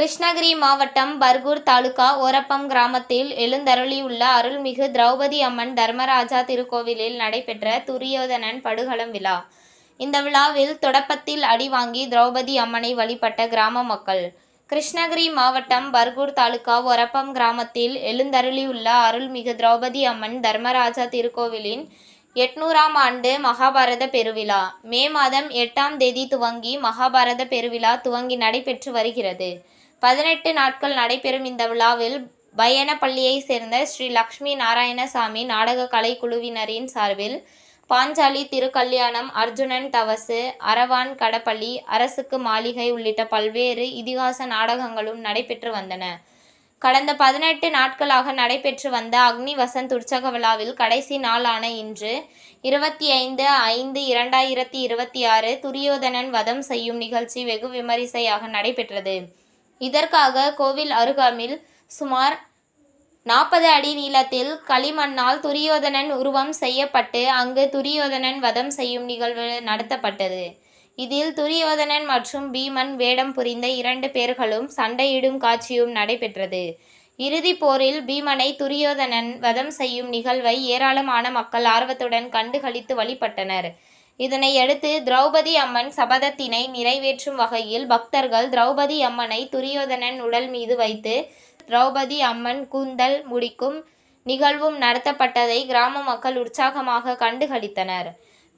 கிருஷ்ணகிரி மாவட்டம் பர்கூர் தாலுகா ஓரப்பம் கிராமத்தில் எழுந்தருளியுள்ள அருள்மிகு திரௌபதி அம்மன் தர்மராஜா திருக்கோவிலில் நடைபெற்ற துரியோதனன் படுகளம் விழா. இந்த விழாவில் தொடப்பத்தில் அடி வாங்கி திரௌபதி அம்மனை வழிபட்ட கிராம மக்கள். கிருஷ்ணகிரி மாவட்டம் பர்கூர் தாலுகா ஓரப்பம் கிராமத்தில் எழுந்தருளியுள்ள அருள்மிகு திரௌபதி அம்மன் தர்மராஜா திருக்கோவிலின் 800ஆம் ஆண்டு மகாபாரத பெருவிழா மே மாதம் 8ஆம் தேதி துவங்கி மகாபாரத பெருவிழா துவங்கி நடைபெற்று வருகிறது. 18 நாட்கள் நடைபெறும் இந்த விழாவில் பயனப்பள்ளியை சேர்ந்த ஸ்ரீ லட்சுமி நாராயணசாமி நாடக கலைக்குழுவினரின் சார்பில் பாஞ்சாலி திருக்கல்யாணம், அர்ஜுனன் தவசு, அரவான் கடப்பள்ளி, அரசுக்கு மாளிகை உள்ளிட்ட பல்வேறு இதிகாச நாடகங்களும் நடைபெற்று வந்தன. கடந்த 18 நாட்களாக நடைபெற்று வந்த அக்னி வசந்த் உற்சவ விழாவில் கடைசி நாளான இன்று 25/5/2026 துரியோதனன் வதம் செய்யும் நிகழ்ச்சி வெகு விமரிசையாக நடைபெற்றது. இதற்காக கோவில் அருகாமையில் சுமார் 40 அடி நீளத்தில் களிமண்ணால் துரியோதனன் உருவம் செய்யப்பட்டு அங்கு துரியோதனன் வதம் செய்யும் நிகழ்வு நடத்தப்பட்டது. இதில் துரியோதனன் மற்றும் பீமன் வேடம் புரிந்த 2 பேர்களும் சண்டையிடும் காட்சியும் நடைபெற்றது. இறுதிப் போரில் பீமனை துரியோதனன் வதம் செய்யும் நிகழ்வை ஏராளமான மக்கள் ஆர்வத்துடன் கண்டுகளித்து வழிபட்டனர். இதனையடுத்து திரௌபதி அம்மன் சபதத்தினை நிறைவேற்றும் வகையில் பக்தர்கள் திரௌபதி அம்மனை துரியோதனன் உடல் மீது வைத்து திரௌபதி அம்மன் கூந்தல் முடிக்கும் நிகழ்வும் நடத்தப்பட்டதை கிராம மக்கள் உற்சாகமாக கண்டுகளித்தனர்.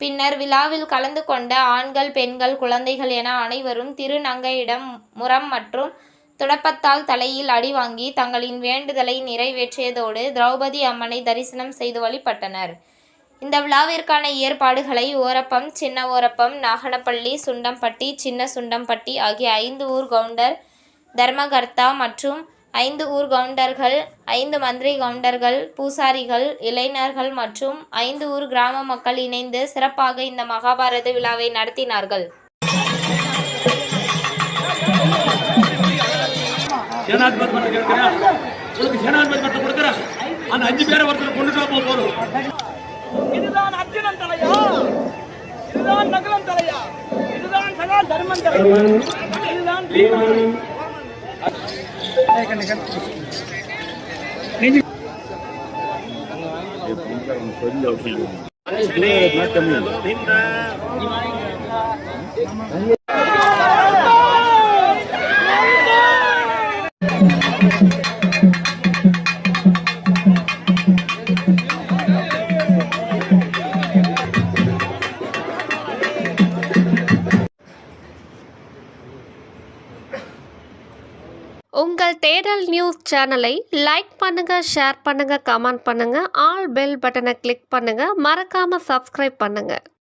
பின்னர் விழாவில் கலந்து கொண்ட ஆண்கள், பெண்கள், குழந்தைகள் என அனைவரும் திருநங்கையிடம் முறம் மற்றும் துடப்பத்தால் தலையில் அடி வாங்கி தங்களின் வேண்டுதலை நிறைவேற்றியதோடு திரௌபதி அம்மனை தரிசனம் செய்து வழிபட்டனர். இந்த விழாவிற்கான ஏற்பாடுகளை ஓரப்பம், சின்ன ஓரப்பம், நாகனப்பள்ளி, சுண்டம்பட்டி, சின்ன சுண்டம்பட்டி ஆகிய 5 ஊர் கவுண்டர் தர்மகர்த்தா மற்றும் 5 ஊர் கவுண்டர்கள், 5 மந்திரி கவுண்டர்கள், பூசாரிகள், இளைஞர்கள் மற்றும் 5 ஊர் கிராம மக்கள் இணைந்து சிறப்பாக இந்த மகாபாரத விழாவை நடத்தினார்கள். இதுதான் அர்ஜுனன் தலையா, இதுதான் நகுலன் தலையா, இதுதான் சகா தர்மன் தலையா, இதுதான் பீமன். உங்கள் தேடல் நியூஸ் சேனலை லைக் பண்ணுங்க, ஷேர் பண்ணுங்க, கமெண்ட் பண்ணுங்க, ஆல் பெல் பட்டனை கிளிக் பண்ணுங்க, மறக்காம சப்ஸ்கிரைப் பண்ணுங்க.